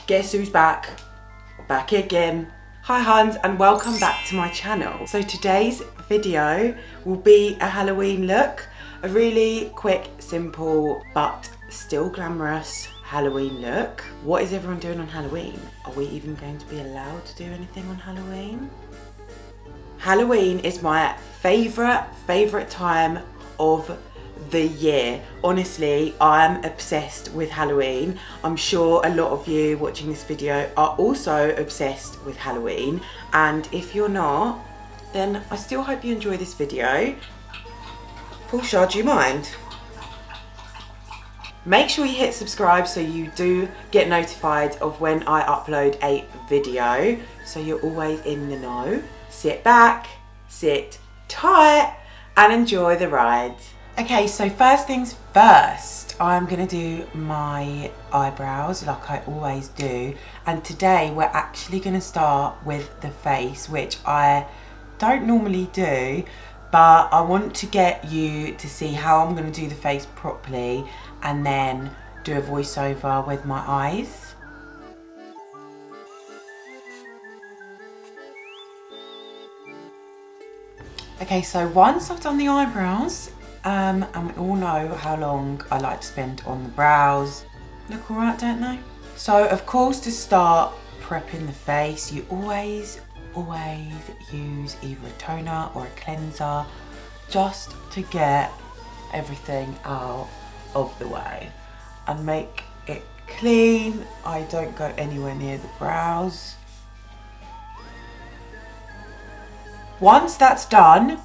Guess who's back? Back again. Hi Huns, and welcome back to my channel. So today's video will be a Halloween look. A really quick, simple, but still glamorous Halloween look. What is everyone doing on Halloween? Are we even going to be allowed to do anything on Halloween? Halloween is my favourite time of the year. Honestly, I'm obsessed with Halloween. I'm sure a lot of you watching this video are also obsessed with Halloween, and if you're not, then I still hope you enjoy this video. Portia, do you mind? Make sure you hit subscribe so you do get notified of when I upload a video, so you're always in the know. Sit back, sit tight, and enjoy the ride. Okay, so first things first, I'm gonna do my eyebrows like I always do. And today we're actually gonna start with the face, which I don't normally do, but I want to get you to see how I'm gonna do the face properly and then do a voiceover with my eyes. Okay, so once I've done the eyebrows, and we all know how long I like to spend on the brows. Look alright, don't they? So of course, to start prepping the face, you always use either a toner or a cleanser just to get everything out of the way and make it clean. I don't go anywhere near the brows. Once that's done,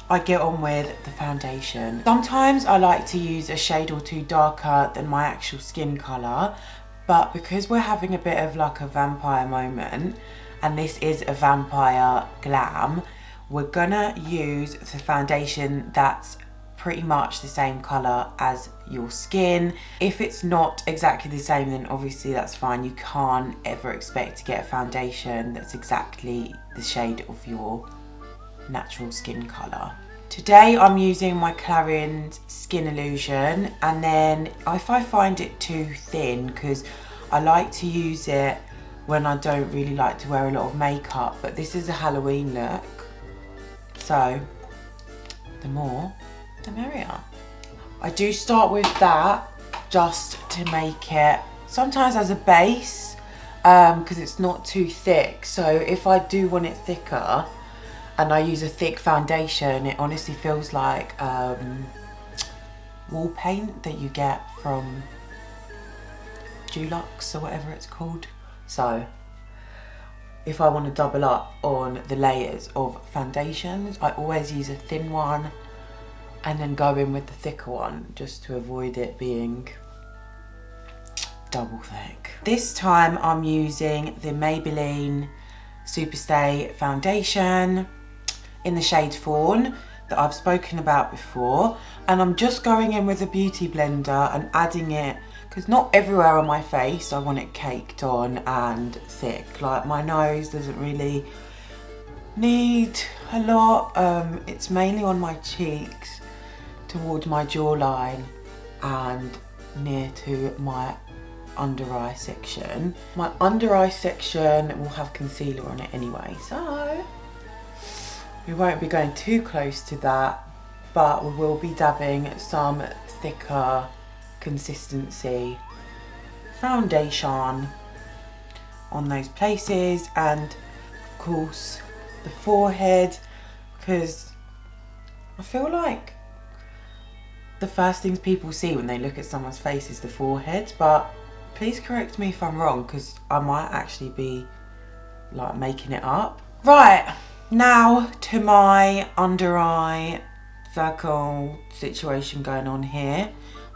I get on with the foundation. Sometimes I like to use a shade or two darker than my actual skin colour, but because we're having a bit of like a vampire moment, and this is a vampire glam, we're gonna use the foundation that's pretty much the same colour as your skin. If it's not exactly the same, then obviously that's fine. You can't ever expect to get a foundation that's exactly the shade of your natural skin colour. Today I'm using my Clarins Skin Illusion, and then if I find it too thin, because I like to use it when I don't really like to wear a lot of makeup, but this is a Halloween look, so the more the merrier. I do start with that just to make it sometimes as a base, because it's not too thick. So if I do want it thicker and I use a thick foundation, it honestly feels like wall paint that you get from Dulux or whatever it's called. So if I want to double up on the layers of foundations, I always use a thin one and then go in with the thicker one just to avoid it being double thick. This time I'm using the Maybelline Superstay foundation in the shade Fawn that I've spoken about before, and I'm just going in with a beauty blender and adding it, because not everywhere on my face I want it caked on and thick. Like my nose doesn't really need a lot, it's mainly on my cheeks, towards my jawline and near to my under eye section. My under eye section will have concealer on it anyway, so we won't be going too close to that, but we will be dabbing some thicker consistency foundation on those places, and of course the forehead, because I feel like the first things people see when they look at someone's face is the forehead, but please correct me if I'm wrong, because I might actually be like making it up. Right, now to my under eye circle situation going on here.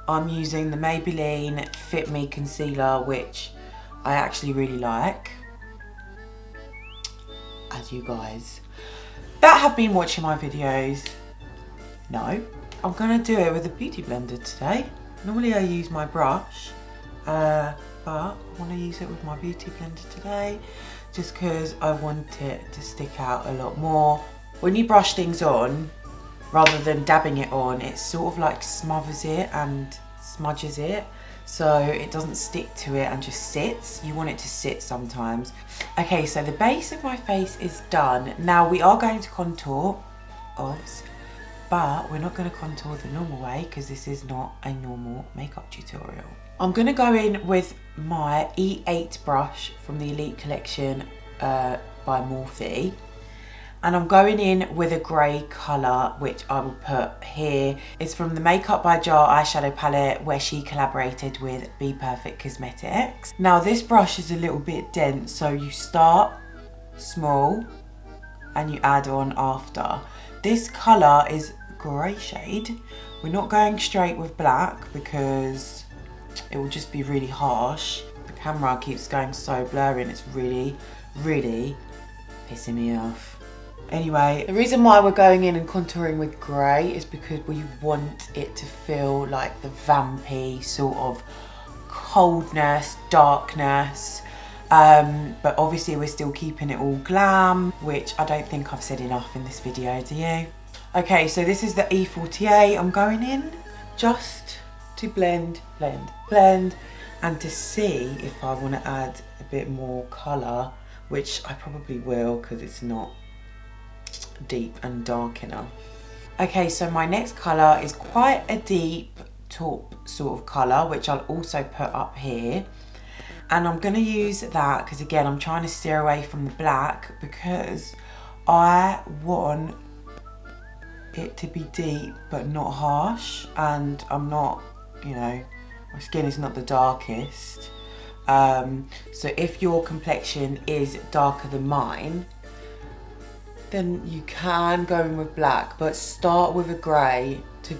I'm using the Maybelline Fit Me Concealer, which I actually really like, as you guys that have been watching my videos know. I'm gonna do it with a beauty blender today. Normally I use my brush, but I want to use it with my beauty blender today just because I want it to stick out a lot more. When you brush things on, rather than dabbing it on, it sort of like smothers it and smudges it, so it doesn't stick to it and just sits. You want it to sit sometimes. Okay, so the base of my face is done. Now we are going to contour, obviously, but we're not going to contour the normal way because this is not a normal makeup tutorial. I'm going to go in with my E8 brush from the Elite Collection by Morphe. And I'm going in with a grey colour, which I will put here. It's from the GlamByGal eyeshadow palette where she collaborated with Be Perfect Cosmetics. Now this brush is a little bit dense, so you start small and you add on after. This colour is grey shade. We're not going straight with black because it will just be really harsh. The camera keeps going so blurry and it's really, really pissing me off. Anyway, the reason why we're going in and contouring with grey is because we want it to feel like the vampy sort of coldness, darkness. But obviously we're still keeping it all glam, which I don't think I've said enough in this video, do you? Okay, so this is the E48. I'm going in just to blend, and to see if I want to add a bit more colour, which I probably will because it's not deep and dark enough. Okay, so my next colour is quite a deep taupe sort of colour, which I'll also put up here. And I'm going to use that because, again, I'm trying to steer away from the black because I want it to be deep but not harsh, and I'm not, you know, my skin is not the darkest. So if your complexion is darker than mine, then you can go in with black, but start with a grey to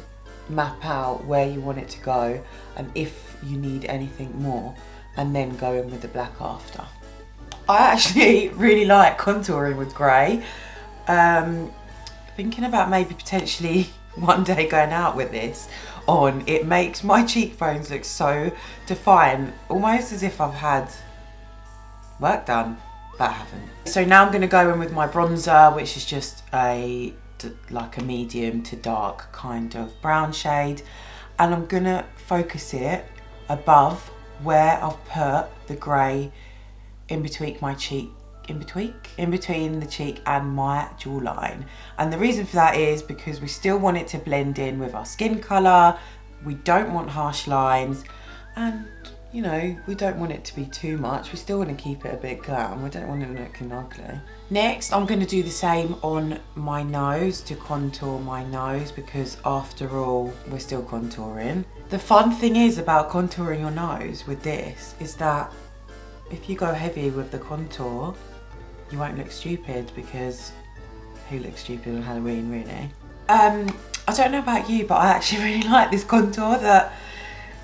map out where you want it to go and if you need anything more, and then go in with the black after. I actually really like contouring with grey. Thinking about maybe potentially one day going out with this on. It makes my cheekbones look so defined, almost as if I've had work done. But I haven't. So now I'm going to go in with my bronzer, which is just like a medium to dark kind of brown shade, and I'm going to focus it above where I've put the grey in between my cheek, in between the cheek and my jawline. And the reason for that is because we still want it to blend in with our skin colour. We don't want harsh lines, and you know, we don't want it to be too much. We still want to keep it a bit glam. We don't want it looking ugly. Next, I'm going to do the same on my nose to contour my nose because after all, we're still contouring. The fun thing is about contouring your nose with this is that if you go heavy with the contour, you won't look stupid because who looks stupid on Halloween, really? I don't know about you, but I actually really like this contour that,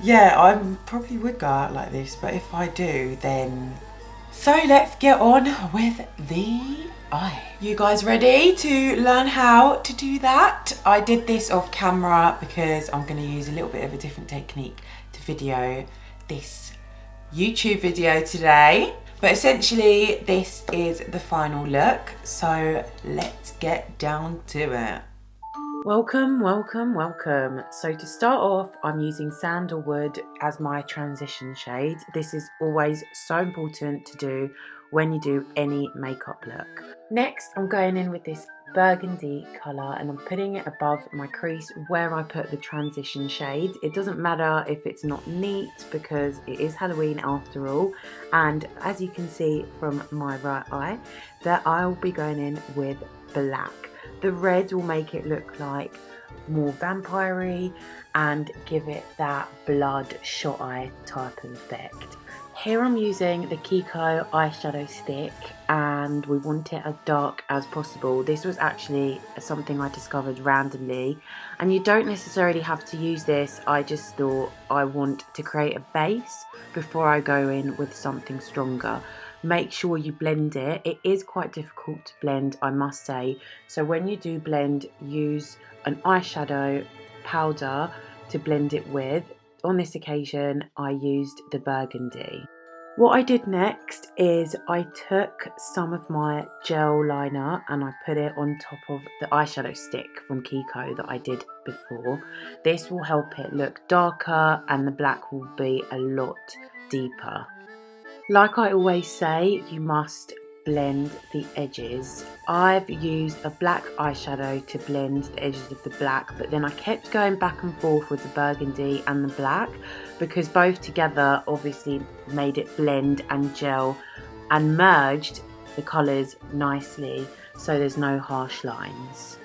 yeah, I probably would go out like this, but if I do, then... So let's get on with the eye. You guys ready to learn how to do that? I did this off camera because I'm going to use a little bit of a different technique to video this YouTube video today. But essentially, this is the final look, so let's get down to it. Welcome, welcome, welcome. So to start off, I'm using Sandalwood as my transition shade. This is always so important to do when you do any makeup look. Next, I'm going in with this burgundy colour and I'm putting it above my crease where I put the transition shade. It doesn't matter if it's not neat because it is Halloween after all. And as you can see from my right eye, that I'll be going in with black. The red will make it look like more vampire-y and give it that blood shot eye type of effect. Here I'm using the Kiko eyeshadow stick and we want it as dark as possible. This was actually something I discovered randomly and you don't necessarily have to use this. I just thought I want to create a base before I go in with something stronger. Make sure you blend it. It is quite difficult to blend, I must say. So when you do blend, use an eyeshadow powder to blend it with. On this occasion, I used the burgundy. What I did next is I took some of my gel liner and I put it on top of the eyeshadow stick from Kiko that I did before. This will help it look darker and the black will be a lot deeper. Like I always say, you must blend the edges. I've used a black eyeshadow to blend the edges of the black, but then I kept going back and forth with the burgundy and the black because both together obviously made it blend and gel and merged the colours nicely so there's no harsh lines.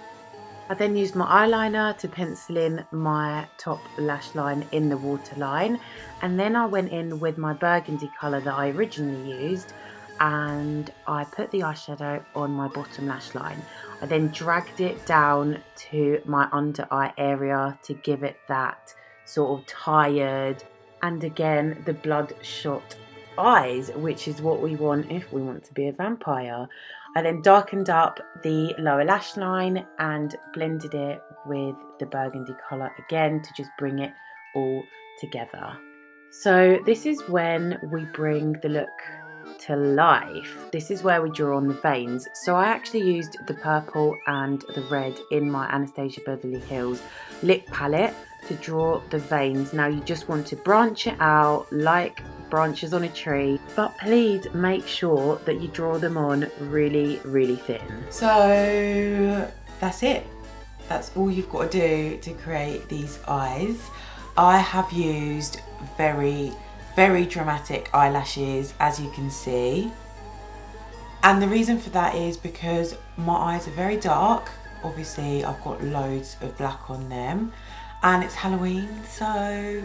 I then used my eyeliner to pencil in my top lash line in the waterline, and then I went in with my burgundy colour that I originally used and I put the eyeshadow on my bottom lash line. I then dragged it down to my under eye area to give it that sort of tired and again the bloodshot eyes, which is what we want if we want to be a vampire. I then darkened up the lower lash line and blended it with the burgundy colour again to just bring it all together. So this is when we bring the look to life. This is where we draw on the veins. So I actually used the purple and the red in my Anastasia Beverly Hills lip palette to draw the veins. Now you just want to branch it out like branches on a tree, but please make sure that you draw them on really, really thin. So that's it. That's all you've got to do to create these eyes. I have used very, very dramatic eyelashes, as you can see. And the reason for that is because my eyes are very dark. Obviously, I've got loads of black on them. And it's Halloween, so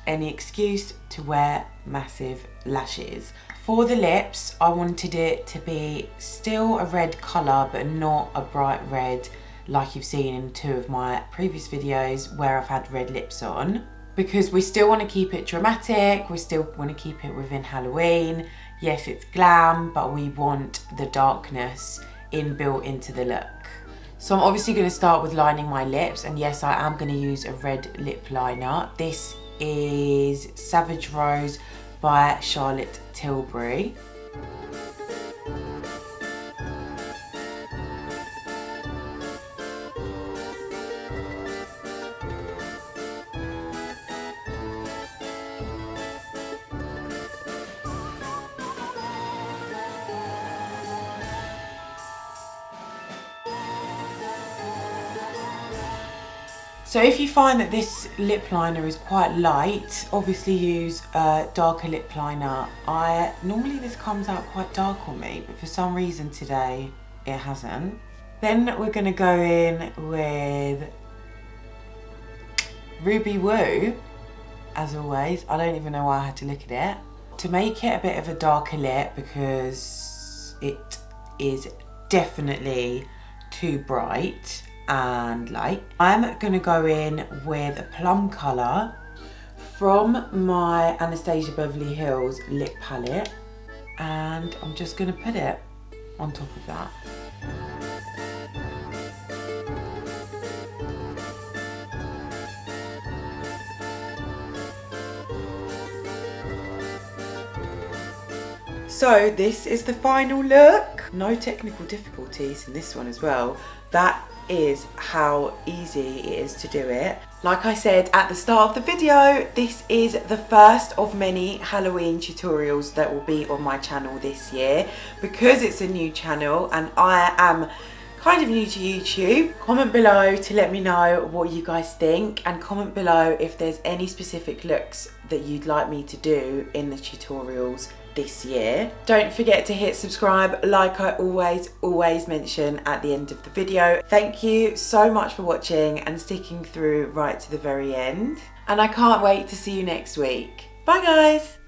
any excuse to wear massive lashes. For the lips, I wanted it to be still a red colour, but not a bright red like you've seen in 2 of my previous videos where I've had red lips on. Because we still want to keep it dramatic, we still want to keep it within Halloween. Yes, it's glam, but we want the darkness inbuilt into the look. So I'm obviously going to start with lining my lips, and yes, I am going to use a red lip liner. This is Savage Rose by Charlotte Tilbury. So if you find that this lip liner is quite light, obviously use a darker lip liner. Normally this comes out quite dark on me, but for some reason today it hasn't. Then we're going to go in with Ruby Woo, as always. I don't even know why I had to look at it. To make it a bit of a darker lip, because it is definitely too bright and light, I'm gonna go in with a plum colour from my Anastasia Beverly Hills lip palette, and I'm just gonna put it on top of that. So this is the final look. No technical difficulties in this one as well. That is how easy it is to do it. Like I said at the start of the video, this is the first of many Halloween tutorials that will be on my channel this year. Because it's a new channel and I am kind of new to YouTube, comment below to let me know what you guys think, and comment below if there's any specific looks that you'd like me to do in the tutorials this year. Don't forget to hit subscribe like I always mention at the end of the video. Thank you so much for watching and sticking through right to the very end, and I can't wait to see you next week. Bye guys!